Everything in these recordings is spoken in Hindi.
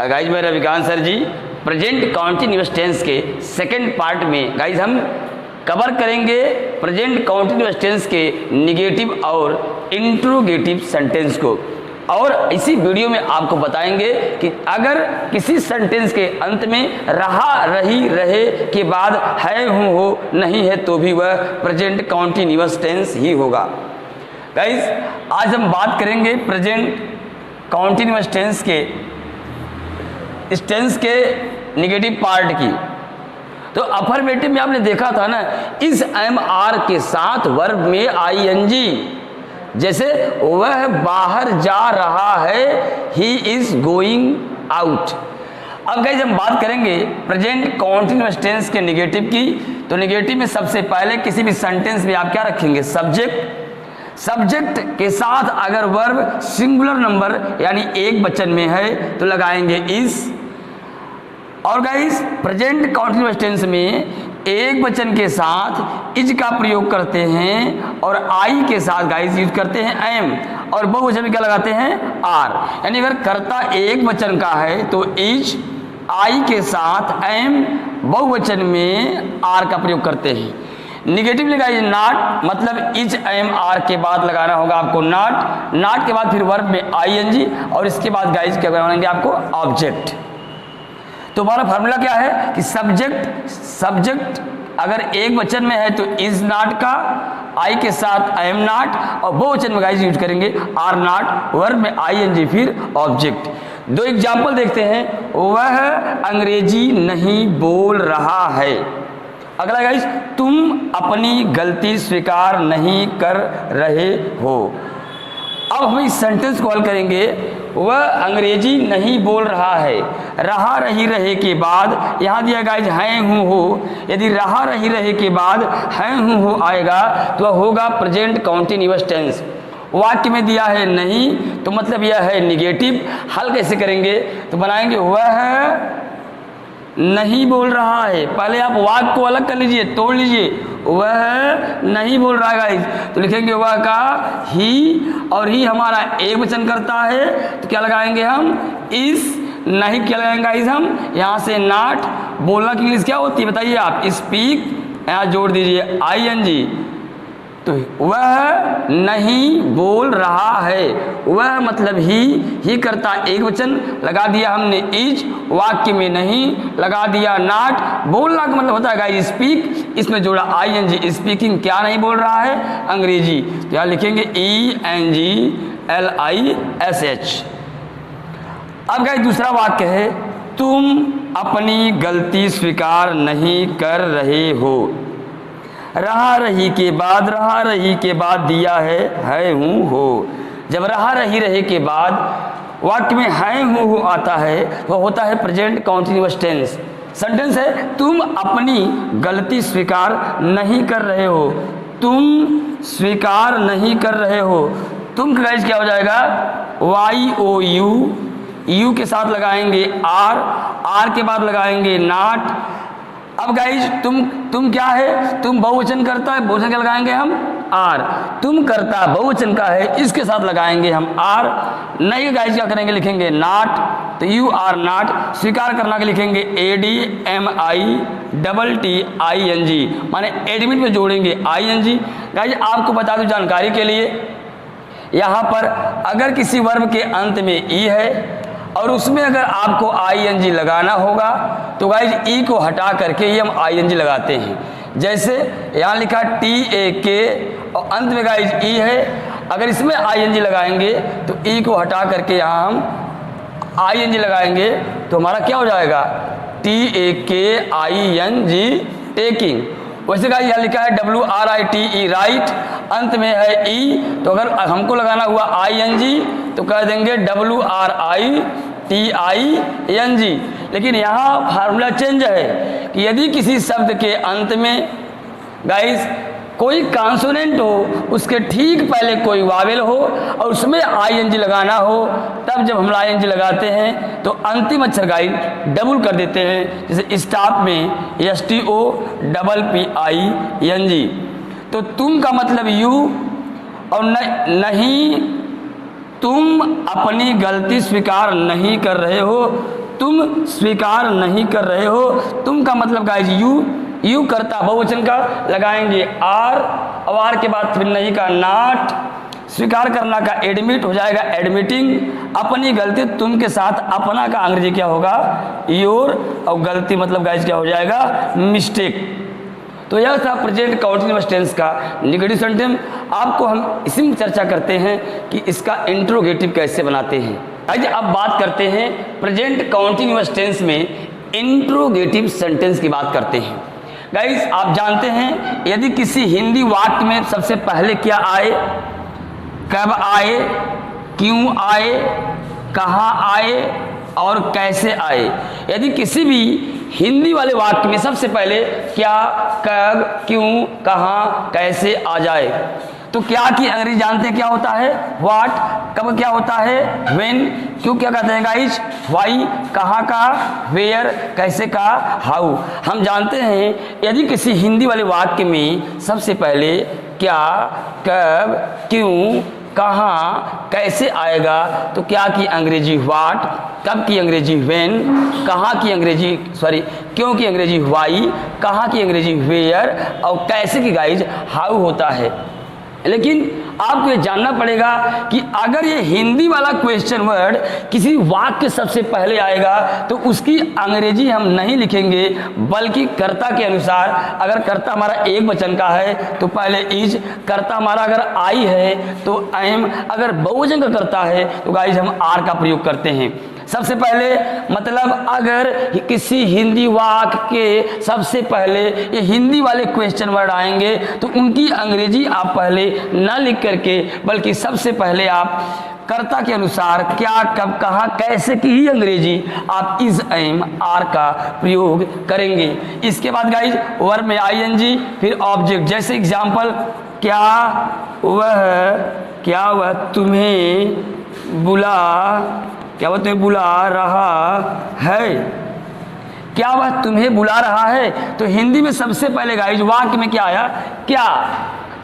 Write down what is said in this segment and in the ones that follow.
गाइज मैं रविकांत सर जी प्रेजेंट कॉन्टिन्यूअस टेंस के सेकंड पार्ट में गाइज हम कवर करेंगे प्रेजेंट कॉन्टिन्यूअस टेंस के निगेटिव और इंट्रोगेटिव सेंटेंस को। और इसी वीडियो में आपको बताएंगे कि अगर किसी सेंटेंस के अंत में रहा रही रहे के बाद है हूँ हो नहीं है तो भी वह प्रेजेंट कॉन्टिन्यूअस टेंस ही होगा। गाइज आज हम बात करेंगे प्रेजेंट कॉन्टिन्यूअस टेंस के इस टेंस के निगेटिव पार्ट की। तो अफर्मेटिव में आपने देखा था ना, इस एम आर के साथ वर्ब में आईएनजी, जैसे वह बाहर जा रहा है, ही इज गोइंग आउट। अब गाइस हम बात करेंगे प्रेजेंट कॉन्टिन्यूअस टेंस के निगेटिव की। तो निगेटिव में सबसे पहले किसी भी सेंटेंस में आप क्या रखेंगे, सब्जेक्ट। सब्जेक्ट के साथ अगर वर्ब सिंगुलर नंबर यानी एक वचन में है तो लगाएंगे इज। और गाइस प्रेजेंट कॉन्टिन्यूअस टेंस में एक वचन के साथ इज का प्रयोग करते हैं और आई के साथ गाइस यूज करते हैं एम, और बहुवचन में क्या लगाते हैं आर। यानी अगर कर्ता एक वचन का है तो इज, आई के साथ एम, बहुवचन में आर का प्रयोग करते हैं। निगेटिव लगाइए नॉट, मतलब इज एम आर के बाद लगाना होगा आपको नॉट। नॉट के बाद फिर वर्ब में आईएनजी और इसके बाद गाइस क्या बनाएंगे आपको ऑब्जेक्ट। तो हमारा फार्मूला क्या है कि सब्जेक्ट अगर एक वचन में है तो इज नॉट का, आई के साथ आई एम नॉट, और बहुवचन में गाइस यूज करेंगे आर नॉट, वर्ब में आईएनजी फिर ऑब्जेक्ट। दो एग्जाम्पल देखते हैं। वह अंग्रेजी नहीं बोल रहा है। अगला गाइस, तुम अपनी गलती स्वीकार नहीं कर रहे हो। अब हम इस सेंटेंस को हल करेंगे। वह अंग्रेजी नहीं बोल रहा है, रहा रही रहे के बाद यहाँ दिया गाइस है हूँ हो। यदि रहा रही रहे के बाद है हूँ हो आएगा तो वह होगा प्रेजेंट कॉन्टिन्यूअस टेंस। वाक्य में दिया है नहीं तो मतलब यह है निगेटिव। हल कैसे करेंगे तो बनाएंगे वह नहीं बोल रहा है। पहले आप वाक्य को अलग कर लीजिए, तोड़ लीजिए। वह नहीं बोल रहा है गाइस तो लिखेंगे वह का ही, और ही हमारा एक वचन करता है तो क्या लगाएंगे हम इस। नहीं क्या लगाएंगे गाइस हम यहाँ से नॉट। बोलना की इंग्लिश क्या होती है बताइए आप, स्पीक, यहाँ जोड़ दीजिए आईएनजी। तो वह नहीं बोल रहा है, वह मतलब ही करता एक वचन लगा दिया हमने इज, वाक्य में नहीं लगा दिया नॉट। बोलना का मतलब होता है गाइस स्पीक, इसमें जोड़ा आईएनजी, स्पीकिंग क्या नहीं बोल रहा है, अंग्रेजी। तो यहाँ लिखेंगे ENGLISH। अब गाइस दूसरा वाक्य है, तुम अपनी गलती स्वीकार नहीं कर रहे हो। रहा रही के बाद दिया है हूँ हो। जब रहा रही रहे के बाद वाक्य में है हूँ हो आता है वह होता है प्रेजेंट कॉन्टिन्यूअस टेंस। सेंटेंस है तुम अपनी गलती स्वीकार नहीं कर रहे हो। तुम स्वीकार नहीं कर रहे हो, तुम गाइस क्या हो जाएगा YOU, यू के साथ लगाएंगे आर के बाद लगाएंगे नॉट। अब गाइस तुम क्या है, तुम बहुवचन करता है, बहुवचन क्या लगाएंगे हम आर। तुम करता बहुवचन का है, इसके साथ लगाएंगे हम आर। नहीं गाइस क्या करेंगे, लिखेंगे नॉट, तो यू आर नॉट। स्वीकार करना के लिखेंगे ADMITTING, माने एडमिट में जोड़ेंगे ING। गाइस आपको बता दूं जानकारी के लिए, यहाँ पर अगर किसी वर्ब के अंत में ई है और उसमें अगर आपको ING लगाना होगा तो गाइज ई को हटा करके ही हम ING लगाते हैं। जैसे यहाँ लिखा TAK और अंत में गाइज ई है, अगर इसमें ING लगाएंगे तो ई को हटा करके यहाँ हम ING लगाएंगे तो हमारा क्या हो जाएगा TAKING, टेकिंग। वैसे गाइज यहाँ लिखा है WRITE, राइट, अंत में है ई, तो अगर हमको लगाना हुआ ING तो कह देंगे WRITING। लेकिन यहाँ फार्मूला चेंज है कि यदि किसी शब्द के अंत में गाइस कोई कॉन्सोनेंट हो, उसके ठीक पहले कोई वावेल हो और उसमें ING लगाना हो, तब जब हम ING लगाते हैं तो अंतिम अक्षर गाइस डबल कर देते हैं। जैसे स्टॉप में STOPPING। तो तुम का मतलब यू, और नहीं तुम अपनी गलती स्वीकार नहीं कर रहे हो, तुम स्वीकार नहीं कर रहे हो। तुम का मतलब गाइज यू करता बहुवचन का लगाएंगे आर, और आर के बाद फिर नहीं का नॉट, स्वीकार करना का एडमिट हो जाएगा एडमिटिंग, अपनी गलती तुम के साथ अपना का अंग्रेजी क्या होगा योर, और गलती मतलब गाइज क्या हो जाएगा मिस्टेक। तो यह था प्रेजेंट कंटीन्यूअस टेंस का नेगेटिव सेंटेंस। आपको हम इसी में चर्चा करते हैं कि इसका इंट्रोगेटिव कैसे बनाते हैं। गाइज अब बात करते हैं प्रेजेंट कंटीन्यूअस टेंस में इंट्रोगेटिव सेंटेंस की बात करते हैं। गाइज आप जानते हैं यदि किसी हिंदी वाक्य में सबसे पहले क्या आए, कब आए, क्यों आए, कहाँ आए और कैसे आए, यदि किसी भी हिंदी वाले वाक्य में सबसे पहले क्या, कब, क्यों, कहाँ, कैसे आ जाए, तो क्या की अंग्रेजी जानते हैं क्या होता है व्हाट, कब क्या होता है व्हेन, क्यों क्या कहते हैं गाइज व्हाई, कहाँ का वेयर, कैसे का हाउ। हम जानते हैं यदि किसी हिंदी वाले वाक्य में सबसे पहले क्या, कब, क्यों, कहाँ, कैसे आएगा, तो क्या की अंग्रेजी व्हाट, कब की अंग्रेजी व्हेन, कहाँ की अंग्रेजी क्यों की अंग्रेजी व्हाई, कहाँ की अंग्रेजी वेयर, और कैसे की गाइज हाउ होता है। लेकिन आपको ये जानना पड़ेगा कि अगर ये हिंदी वाला क्वेश्चन वर्ड किसी वाक्य सबसे पहले आएगा तो उसकी अंग्रेजी हम नहीं लिखेंगे, बल्कि कर्ता के अनुसार, अगर कर्ता हमारा एक वचन का है तो पहले इज, कर्ता हमारा अगर आई है तो एम, अगर बहुवचन का कर्ता है तो गाइज हम आर का प्रयोग करते हैं सबसे पहले। मतलब अगर किसी हिंदी वाक्य के सबसे पहले ये हिंदी वाले क्वेश्चन वर्ड आएंगे तो उनकी अंग्रेजी आप पहले न लिख करके, बल्कि सबसे पहले आप कर्ता के अनुसार क्या, कब, कहाँ, कैसे की ही अंग्रेजी आप इज, एम, आर का प्रयोग करेंगे। इसके बाद गाइज वर्ब में आईएनजी, फिर ऑब्जेक्ट। जैसे एग्जाम्पल, क्या वह तुम्हें बुला रहा है, क्या वह तुम्हें बुला रहा है, तो हिंदी में सबसे पहले गाइज वाक्य में क्या आया क्या।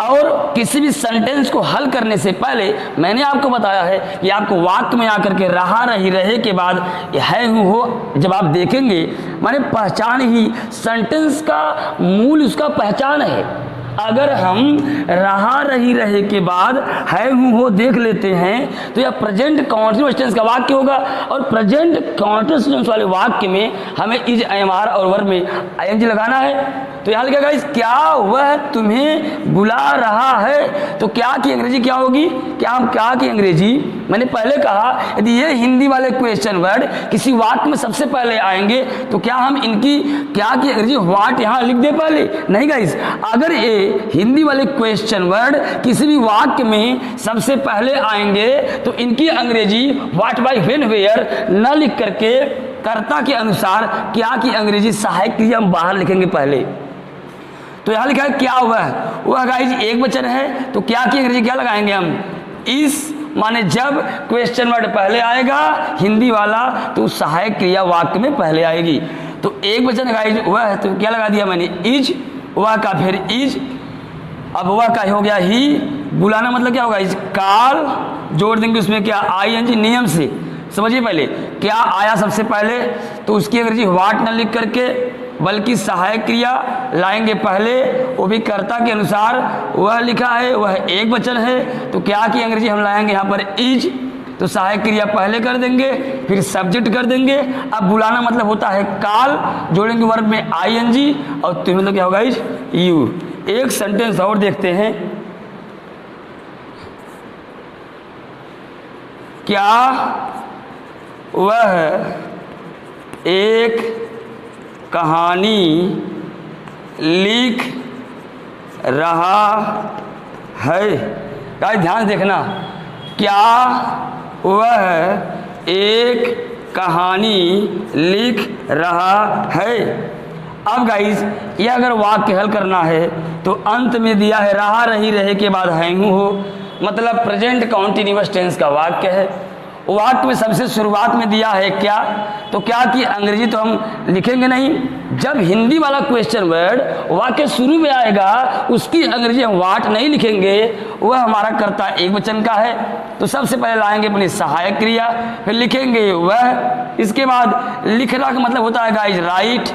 और किसी भी सेंटेंस को हल करने से पहले मैंने आपको बताया है कि आपको वाक्य में आकर के रहा, रही, रहे के बाद है, हूँ, हो जब आप देखेंगे, माने पहचान ही सेंटेंस का मूल उसका पहचान है। अगर हम रहा, रही, रहे के बाद है, हूँ, हो देख लेते हैं तो यह प्रेजेंट कंटीन्यूअस टेंस का वाक्य होगा। और प्रेजेंट कंटीन्यूअस टेंस वाले वाक्य में हमें इज, एम, आर और वर्ब में आईएनजी लगाना है। तो यहाँ लिखा गाइस, क्या वह तुम्हें बुला रहा है, तो क्या की अंग्रेजी क्या होगी, क्या हम क्या की अंग्रेजी, मैंने पहले कहा यदि ये हिंदी वाले क्वेश्चन वर्ड किसी वाक्य में सबसे पहले आएंगे तो क्या हम इनकी क्या की अंग्रेजी व्हाट यहाँ लिख दे पहले, नहीं गाइस। अगर ये हिंदी वाले क्वेश्चन वर्ड किसी भी वाक्य में सबसे पहले आएंगे तो इनकी अंग्रेजी व्हाट, बाय, व्हेन, वेयर न लिख करके कर्ता के अनुसार क्या की अंग्रेजी सहायक क्रिया हम बाहर लिखेंगे पहले। तो यहां लिखा है क्या वह गाइज एक वचन है तो क्या की अंग्रेजी क्या लगाएंगे हम इस, माने जब क्वेश्चन वर्ड पहले आएगा हिंदी वाला तो सहायक क्रिया वाक्य में पहले आएगी। तो एक वचन गाइज वह है तो क्या लगा दिया मैंने इज, वह का फिर इज, अब वह का हो गया ही, बुलाना मतलब क्या होगा इज काल, जोड़ देंगे उसमें क्या आईएनजी नियम से। समझिए पहले क्या आया सबसे पहले तो उसकी अंग्रेजी व्हाट न लिख करके बल्कि सहायक क्रिया लाएंगे पहले, वो भी कर्ता के अनुसार। वह लिखा है वह एक वचन है तो क्या की अंग्रेजी हम लाएंगे यहाँ पर इज, तो सहायक क्रिया पहले कर देंगे फिर सब्जेक्ट कर देंगे। अब बुलाना मतलब होता है काल, जोड़ेंगे वर्ब में आईएनजी और तुम्हें तो क्या होगा इज यू। एक सेंटेंस और देखते हैं, क्या वह एक कहानी लिख रहा है। गाइस ध्यान देखना, क्या वह एक कहानी लिख रहा है। अब गाइस ये अगर वाक्य हल करना है तो अंत में दिया है रहा, रही, रहे के बाद है, हूँ, हो, मतलब प्रेजेंट कंटीन्यूअस टेंस का वाक्य है। वाक्य में सबसे शुरुआत में दिया है क्या, तो क्या की अंग्रेजी तो हम लिखेंगे नहीं। जब हिंदी वाला क्वेश्चन वर्ड वाक्य शुरू में आएगा उसकी अंग्रेजी हम वाट नहीं लिखेंगे, वह हमारा कर्ता एक वचन का है। तो सबसे पहले लाएंगे अपनी सहायक क्रिया, फिर लिखेंगे वह। इसके बाद लिखना का मतलब होता है गाइस राइट।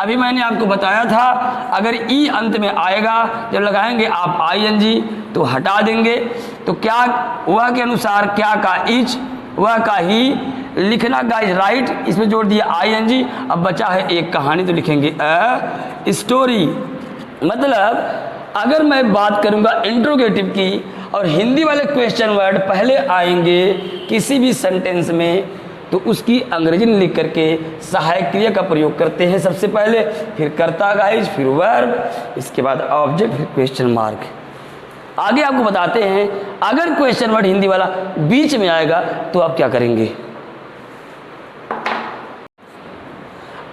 अभी मैंने आपको बताया था अगर ई अंत में आएगा जब लगाएंगे आप आईएनजी तो हटा देंगे। तो क्या वह के अनुसार क्या का इच, वह का ही, लिखना गाइस राइट, इसमें जोड़ दिया आईएनजी। अब बचा है एक कहानी तो लिखेंगे अ स्टोरी। मतलब अगर मैं बात करूंगा इंट्रोगेटिव की और हिंदी वाले क्वेश्चन वर्ड पहले आएंगे किसी भी सेंटेंस में तो उसकी अंग्रेजी में लिख करके सहायक क्रिया का प्रयोग करते हैं सबसे पहले, फिर कर्ता गाइस, फिर वर्ब, इसके बाद ऑब्जेक्ट, फिर क्वेश्चन मार्क। आगे आपको बताते हैं अगर क्वेश्चन वर्ड हिंदी वाला बीच में आएगा तो आप क्या करेंगे।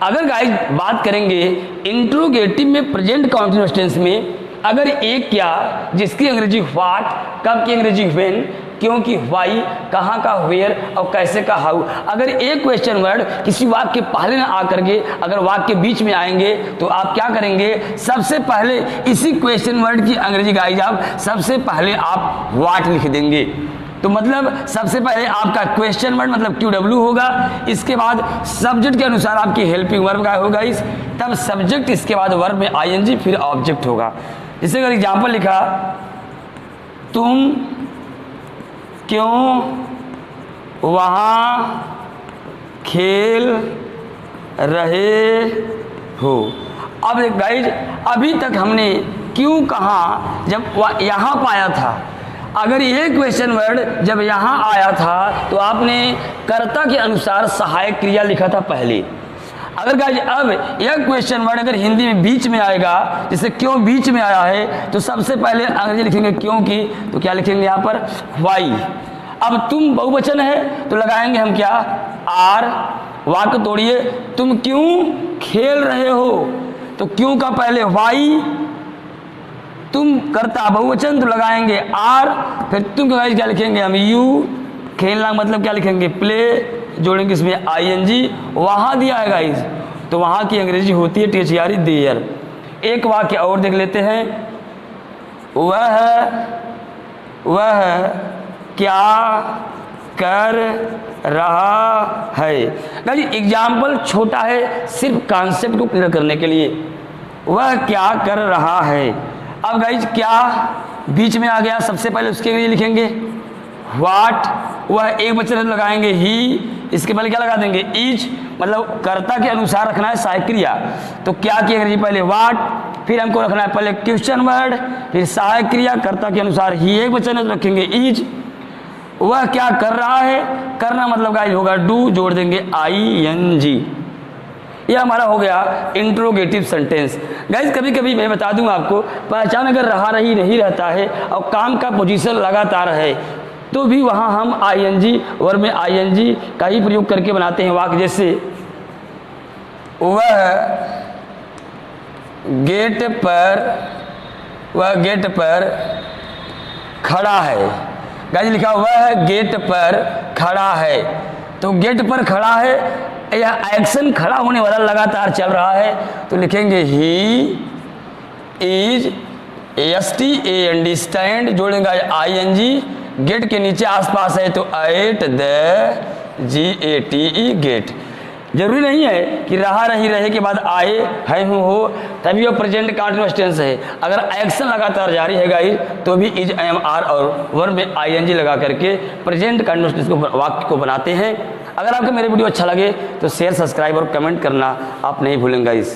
अगर गाइस बात करेंगे इंट्रोगेटिव में प्रेजेंट कंटीन्यूअस टेंस में अगर एक क्या जिसकी अंग्रेजी व्हाट, कब की अंग्रेजी व्हेन, क्यों की व्हाई, कहाँ का वेयर और कैसे का हाउ। अगर एक क्वेश्चन वर्ड किसी वाक्य के पहले ना आकर के अगर वाक्य के बीच में आएंगे तो आप क्या करेंगे, सबसे पहले इसी क्वेश्चन वर्ड की अंग्रेजी गाइस आप सबसे पहले आप व्हाट लिख देंगे। तो मतलब सबसे पहले आपका क्वेश्चन वर्ड मतलब QW होगा, इसके बाद सब्जेक्ट के अनुसार आपकी हेल्पिंग वर्ब का होगा इस, तब सब्जेक्ट, इसके बाद वर्ब में आईएनजी, फिर ऑब्जेक्ट होगा। जैसे अगर एग्जाम्पल लिखा तुम क्यों वहाँ खेल रहे हो। अब गाइज अभी तक हमने क्यों कहा जब यहाँ पाया था, अगर ये क्वेश्चन वर्ड जब यहाँ आया था तो आपने कर्ता के अनुसार सहायक क्रिया लिखा था पहले। अगर गाइज अब यह क्वेश्चन वर्ड अगर हिंदी में बीच में आएगा, जैसे क्यों बीच में आया है तो सबसे पहले अंग्रेजी लिखेंगे क्यों की, तो क्या लिखेंगे यहाँ पर वाई। अब तुम बहुवचन है तो लगाएंगे हम क्या आर। वाक्य तोड़िए, तुम क्यों खेल रहे हो तो क्यों का पहले वाई, तुम करता बहुवचन तो लगाएंगे आर, फिर तुम गाइज क्या लिखेंगे हम यू। खेलना मतलब क्या लिखेंगे प्ले, जोड़ेंगे इसमें आईएनजी। वहाँ दिया है गाइज तो वहाँ की अंग्रेजी होती है THERE देयर। एक वाक्य और देख लेते हैं, वह क्या कर रहा है। गाइज एग्जाम्पल छोटा है सिर्फ कॉन्सेप्ट को क्लियर करने के लिए, वह क्या कर रहा है। अब गाइज क्या बीच में आ गया, सबसे पहले उसके लिए लिखेंगे व्हाट, वह एक वचन लगाएंगे ही, इसके पहले क्या लगा देंगे इज, मतलब कर्ता के अनुसार रखना है सहायक क्रिया। तो क्या की अंग्रेजी पहले व्हाट, फिर हमको रखना है पहले क्वेश्चन वर्ड, फिर सहायक क्रिया कर्ता के अनुसार ही एक वचन है तो रखेंगे इज। वह क्या कर रहा है, करना मतलब गाइज होगा डू, जोड़ देंगे ING। यह हमारा हो गया इंट्रोगेटिव सेंटेंस। गाइज कभी कभी मैं बता दूं आपको, पहचान अगर रहा रही नहीं रहता है और काम का पोजीशन लगातार है तो भी वहाँ हम ING वर्ब में ING का ही प्रयोग करके बनाते हैं वाक्य। जैसे वह गेट पर खड़ा है। गाइज लिखा वह गेट पर खड़ा है, तो गेट पर खड़ा है यह एक्शन खड़ा होने वाला लगातार चल रहा है तो लिखेंगे ही इज STAND स्टैंड, जोड़ेंगे ING। गेट के नीचे आसपास है तो एट द GATE गेट। जरूरी नहीं है कि रहा रही रहे के बाद आए है हूँ हो तभी वो प्रेजेंट कंटीन्यूअस टेंस है। अगर एक्शन लगातार जारी है गाइस तो भी इज am are और वर्ब में ING लगा करके प्रेजेंट कंटीन्यूअस टेंस को वाक्य को बनाते हैं। अगर आपको मेरे वीडियो अच्छा लगे तो शेयर, सब्सक्राइब और कमेंट करना आप नहीं भूलेंगे गाइस।